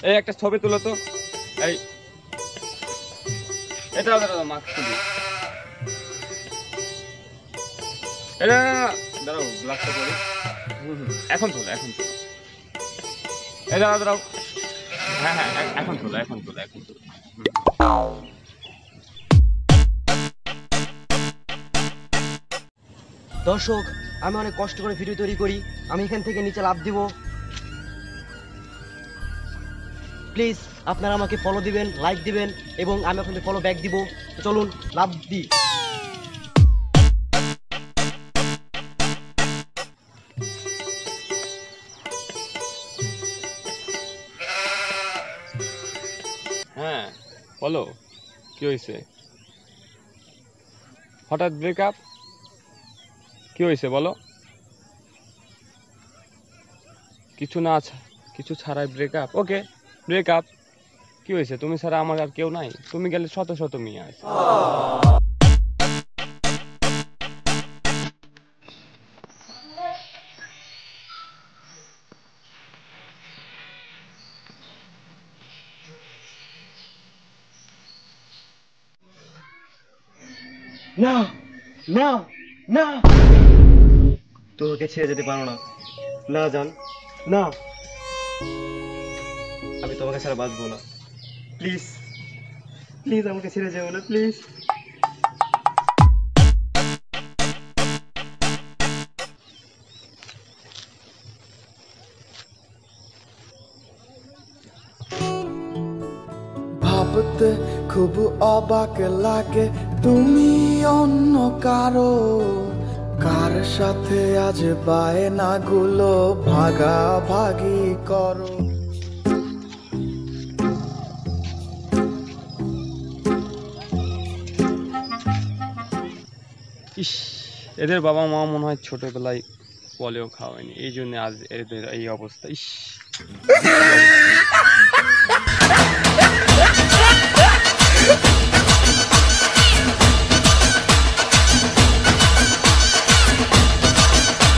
এই একটা ছবি তুলো তো। এই এটা দাঁড়াও, মাস্ক তুলি। এটা দাঁড়াও, গ্লাসটা করি। এখন তোলো, এখন তোলো। এই দাঁড়াও দাঁড়াও। হ্যাঁ হ্যাঁ, এখন তোলো, এখন তোলো, এখন তোলো। দর্শক, আমি অনেক কষ্ট করে ভিডিও তৈরি করি, আমি এখান থেকে নিচে লাফ দিব। প্লিজ আপনারা আমাকে ফলো দিবেন, লাইক দিবেন এবং আমি আপনাদের ফলো ব্যাক দিব। চলুন লাফ দিই। হ্যাঁ বলো, কি হয়েছে? হঠাৎ ব্রেকআপ? কি হয়েছে বলো? কিছু না, কিছু ছাড়াই ব্রেকআপ? ওকে, ব্রেকআপ। কি হয়েছে? তুমি ছাড়া আমার আর কেউ নাই? তুমি গেলে শত শত মেয়ে আছে। না না না, তোকে ছেড়ে যেতে পারো না। না জান, না, আমি তোমাকে ছাড়া বাঁচবো না। প্লিজ প্লিজ আমাকে ছেড়ে যেও না, প্লিজ। ভাবতে খুব অবাক লাগে, তুমি অন্য কারো, কার সাথে আজ বায়নাগুলো ভাগাভাগি করো। ইস, এদের বাবা মা মনে হয় ছোটবেলায় পলিও খাওয়ায়নি, এই জন্য আজ এদের এই অবস্থা। ইস।